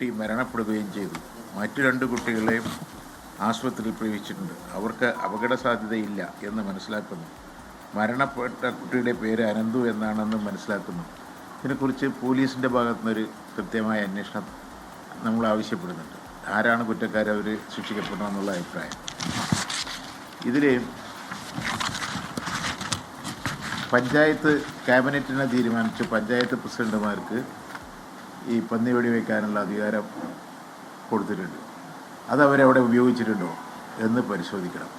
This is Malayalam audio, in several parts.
കുട്ടി മരണപ്പെടുകയും ചെയ്തു. മറ്റു 2 കുട്ടികളെയും ആശുപത്രിയിൽ പ്രവേശിച്ചിട്ടുണ്ട്. അവർക്ക് അപകട സാധ്യതയില്ല എന്ന് മനസ്സിലാക്കുന്നു. മരണപ്പെട്ട കുട്ടിയുടെ പേര് അനന്തു എന്നാണെന്ന് മനസ്സിലാക്കുന്നു. ഇതിനെക്കുറിച്ച് പോലീസിൻ്റെ ഭാഗത്തുനിന്നൊരു കൃത്യമായ അന്വേഷണം നമ്മൾ ആവശ്യപ്പെടുന്നുണ്ട്. ആരാണ് കുറ്റക്കാർ, അവർ ശിക്ഷിക്കപ്പെടണമെന്നുള്ള അഭിപ്രായം. ഇതിൽ പഞ്ചായത്ത് ക്യാബിനറ്റിനെ തീരുമാനിച്ച് പഞ്ചായത്ത് പ്രസിഡന്റുമാർക്ക് ഈ പന്നി വെടിവെക്കാനുള്ള അധികാരം കൊടുത്തിട്ടുണ്ട്. അതവരവിടെ ഉപയോഗിച്ചിട്ടുണ്ടോ എന്ന് പരിശോധിക്കണം.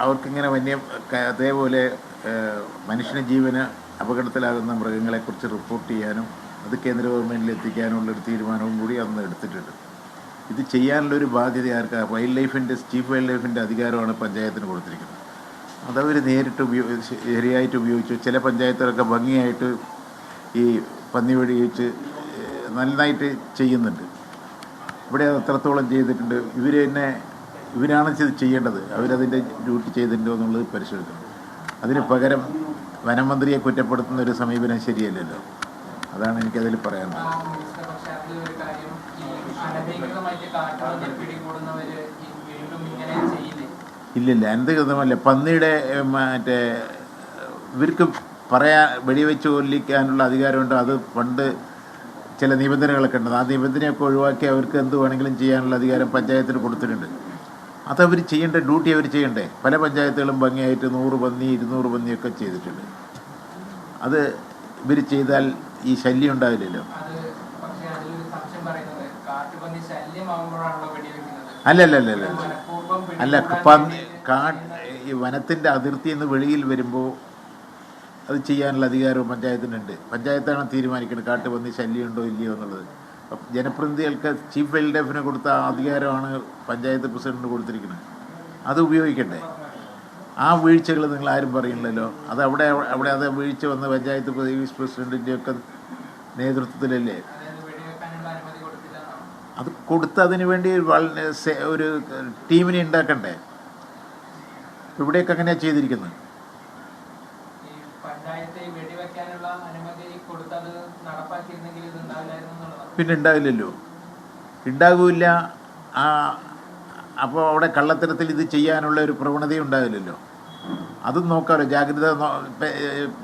അവർക്കിങ്ങനെ അതേപോലെ മനുഷ്യന് ജീവന് അപകടത്തിലാകുന്ന മൃഗങ്ങളെക്കുറിച്ച് റിപ്പോർട്ട് ചെയ്യാനും അത് കേന്ദ്ര ഗവൺമെൻറ്റിൽ എത്തിക്കാനുള്ളൊരു തീരുമാനവും കൂടി അന്ന് എടുത്തിട്ടുണ്ട്. ഇത് ചെയ്യാനുള്ളൊരു ബാധ്യത ആർക്കാണ്? ചീഫ് വൈൽഡ് ലൈഫിൻ്റെ അധികാരമാണ് പഞ്ചായത്തിന് കൊടുത്തിരിക്കുന്നത്. അതവർ നേരിട്ട് ശരിയായിട്ട് ഉപയോഗിച്ചു. ചില പഞ്ചായത്തുകളൊക്കെ ഭംഗിയായിട്ട് ഈ പന്നി വെടിവെച്ച് നന്നായിട്ട് ചെയ്യുന്നുണ്ട്. ഇവിടെ അത്രത്തോളം ചെയ്തിട്ടുണ്ട്. ഇവരാണ് ഇത് ചെയ്യേണ്ടത്. അവരതിൻ്റെ ഡ്യൂട്ടി ചെയ്തിട്ടുണ്ടോ എന്നുള്ളത് പരിശോധിക്കണം. അതിന് പകരം വനമന്ത്രിയെ കുറ്റപ്പെടുത്തുന്ന ഒരു സമീപനം ശരിയല്ലല്ലോ. അതാണ് എനിക്കതിൽ പറയാനുള്ളത്. ഇല്ലില്ല, അനധികൃതമല്ല. പന്നിയുടെ ഇവർക്ക് വെടിവെച്ച് കൊല്ലിക്കാനുള്ള അധികാരമുണ്ട്. അത് പണ്ട് ചില നിബന്ധനകളൊക്കെ ഉണ്ട്. ആ നിബന്ധനയൊക്കെ ഒഴിവാക്കി അവർക്ക് എന്ത് വേണമെങ്കിലും ചെയ്യാനുള്ള അധികാരം പഞ്ചായത്തിന് കൊടുത്തിട്ടുണ്ട്. അതവർ ചെയ്യേണ്ട ഡ്യൂട്ടി അവർ ചെയ്യണ്ടേ? പല പഞ്ചായത്തുകളും ഭംഗിയായിട്ട് 100 പന്നി 200 പന്നിയൊക്കെ ചെയ്തിട്ടുണ്ട്. അത് ഇവർ ചെയ്താൽ ഈ ശല്യം ഉണ്ടാവില്ലല്ലോ. അല്ല, ഈ വനത്തിൻ്റെ അതിർത്തിയിൽ നിന്ന് വെളിയിൽ വരുമ്പോൾ അത് ചെയ്യാനുള്ള അധികാരവും പഞ്ചായത്തിനുണ്ട്. പഞ്ചായത്താണ് തീരുമാനിക്കുന്നത് കാട്ടുപന്നി ശല്യമുണ്ടോ ഇല്ലയോ എന്നുള്ളത്. ജനപ്രതിനിധികൾക്ക് ചീഫ് വൈൽഡ് ലൈഫിന് കൊടുത്ത അധികാരമാണ് പഞ്ചായത്ത് പ്രസിഡന്റിന് കൊടുത്തിരിക്കുന്നത്. അത് ഉപയോഗിക്കണ്ടേ? ആ വീഴ്ചകൾ നിങ്ങൾ ആരും പറയുന്നില്ലല്ലോ. അത് അവിടെ അത് വീഴ്ച വന്ന പഞ്ചായത്ത് വൈസ് പ്രസിഡന്റിൻ്റെയൊക്കെ നേതൃത്വത്തിലല്ലേ അത് കൊടുത്ത് അതിനു വേണ്ടി ഒരു ടീമിനെ ഉണ്ടാക്കണ്ടേ? ഇവിടെയൊക്കെ അങ്ങനെയാണ് ചെയ്തിരിക്കുന്നത്. പിന്നെ ഉണ്ടാവില്ലല്ലോ, ഉണ്ടാകില്ല. അപ്പോൾ അവിടെ കള്ളത്തരത്തിൽ ഇത് ചെയ്യാനുള്ള ഒരു പ്രവണതയും ഉണ്ടാവില്ലല്ലോ. അതും നോക്കാമല്ലോ, ജാഗ്രത.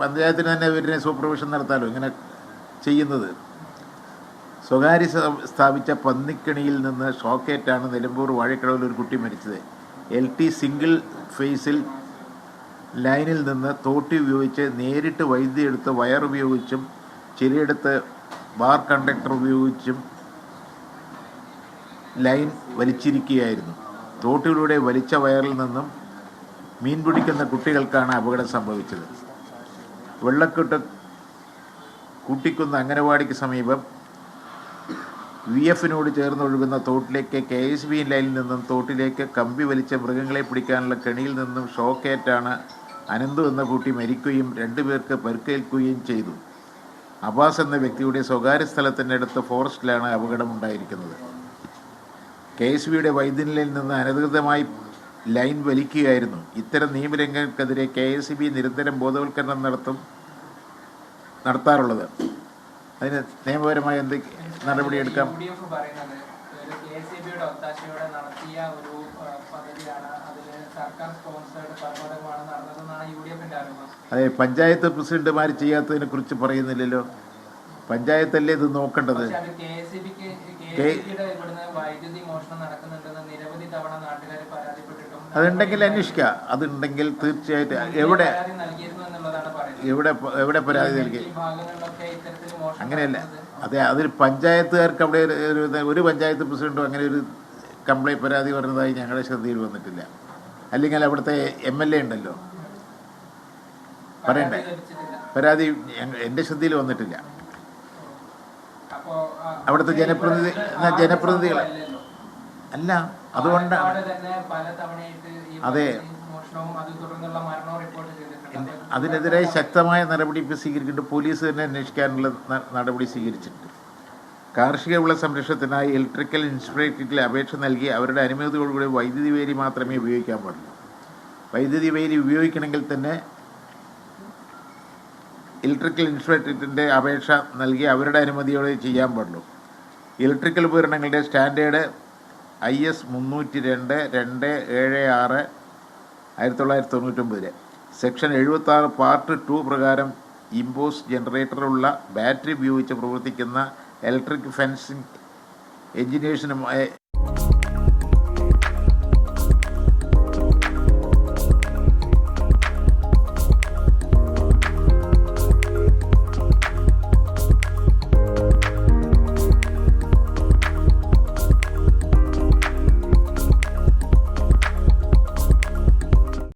പഞ്ചായത്തിന് തന്നെ ഇവരിനെ സൂപ്പർവിഷൻ നടത്താമല്ലോ ഇങ്ങനെ ചെയ്യുന്നത്. സ്വകാര്യ സ്ഥാപിച്ച പന്നിക്കണിയിൽ നിന്ന് ഷോക്കേറ്റാണ് നിലമ്പൂർ വാഴക്കടവിൽ ഒരു കുട്ടി മരിച്ചത്. LT സിംഗിൾ ഫേസിൽ ലൈനിൽ നിന്ന് തോട്ടി ഉപയോഗിച്ച് നേരിട്ട് വൈദ്യുതി എടുത്ത് വയർ ഉപയോഗിച്ചും ചിലയിടത്ത് ബാർ കണ്ടക്ടർ ഉപയോഗിച്ചും ലൈൻ വലിച്ചിരിക്കുകയായിരുന്നു. തോട്ടിലൂടെ വലിച്ച വയറിൽ നിന്നും മീൻ പിടിക്കുന്ന കുട്ടികൾക്കാണ് അപകടം സംഭവിച്ചത്. വെള്ളക്കെട്ട് കൂട്ടിക്കുന്ന അംഗനവാടിക്ക് സമീപം VF-നോട് ചേർന്നൊഴുകുന്ന തോട്ടിലേക്ക് KSB ലൈനിൽ നിന്നും തോട്ടിലേക്ക് കമ്പി വലിച്ച മൃഗങ്ങളെ പിടിക്കാനുള്ള കെണിയിൽ നിന്നും ഷോക്കേറ്റാണ് അനന്തു എന്ന കുട്ടി മരിക്കുകയും 2 പേർക്ക് പരിക്കേൽക്കുകയും ചെയ്തു. അബ്ബാസ് എന്ന വ്യക്തിയുടെ സ്വകാര്യ സ്ഥലത്തിൻ്റെ അടുത്ത് ഫോറസ്റ്റിലാണ് അപകടമുണ്ടായിരിക്കുന്നത്. KSBയുടെ വൈദ്യുതിയിൽ നിന്ന് അനധികൃതമായി ലൈൻ വലിക്കുകയായിരുന്നു. ഇത്തരം നിയമലംഘനങ്ങൾക്കെതിരെ KSB നിരന്തരം ബോധവൽക്കരണം നടത്താറുള്ളത്. അതിന് നിയമപരമായ എന്ത് നടപടിയെടുക്കാം? അതെ, പഞ്ചായത്ത് പ്രസിഡന്റുമാർ ചെയ്യാത്തതിനെ കുറിച്ച് പറയുന്നില്ലല്ലോ. പഞ്ചായത്തല്ലേ ഇത് നോക്കേണ്ടത്. അതുണ്ടെങ്കിൽ അന്വേഷിക്കുക. അതുണ്ടെങ്കിൽ തീർച്ചയായിട്ടും എവിടെ പരാതി നൽകി? അങ്ങനെയല്ല. അതെ, അതിൽ പഞ്ചായത്തുകാർക്ക് അവിടെ ഒരു പഞ്ചായത്ത് പ്രസിഡന്റും അങ്ങനെ ഒരു പരാതി പറഞ്ഞതായി ഞങ്ങളുടെ ശ്രദ്ധയിൽ വന്നിട്ടില്ല. അല്ലെങ്കിൽ അവിടുത്തെ MLA ഉണ്ടല്ലോ, പറയണ്ടേ? പരാതി എൻ്റെ ശ്രദ്ധയിൽ വന്നിട്ടില്ല. അവിടുത്തെ ജനപ്രതിനിധികൾ അല്ല. അതുകൊണ്ടാണ്. അതെ, അതിനെതിരെ ശക്തമായ നടപടി ഇപ്പോൾ സ്വീകരിക്കുന്നുണ്ട്. പോലീസ് തന്നെ അന്വേഷിക്കാനുള്ള നടപടി സ്വീകരിച്ചിട്ടുണ്ട്. കാർഷിക വിള സംരക്ഷണത്തിനായി ഇലക്ട്രിക്കൽ ഇൻസ്പെക്ടറേറ്റിൽ അപേക്ഷ നൽകി അവരുടെ അനുമതിയോടുകൂടി വൈദ്യുതി വേലി മാത്രമേ ഉപയോഗിക്കാൻ പാടുള്ളൂ. വൈദ്യുതി വേലി ഉപയോഗിക്കണമെങ്കിൽ തന്നെ ഇലക്ട്രിക്കൽ ഇൻസ്പെക്ടറേറ്റിൻ്റെ അപേക്ഷ നൽകി അവരുടെ അനുമതിയോടെ ചെയ്യാൻ പാടുള്ളൂ. ഇലക്ട്രിക്കൽ ഉപകരണങ്ങളുടെ സ്റ്റാൻഡേർഡ് IS 302-276 1999 സെക്ഷൻ 76 പാർട്ട് 2 പ്രകാരം ഇമ്പോസ് ജനറേറ്ററുള്ള ബാറ്ററി ഉപയോഗിച്ച് പ്രവർത്തിക്കുന്ന ഇലക്ട്രിക് ഫെൻസിംഗ് എഞ്ചിനീയേഴ്സിനുമായി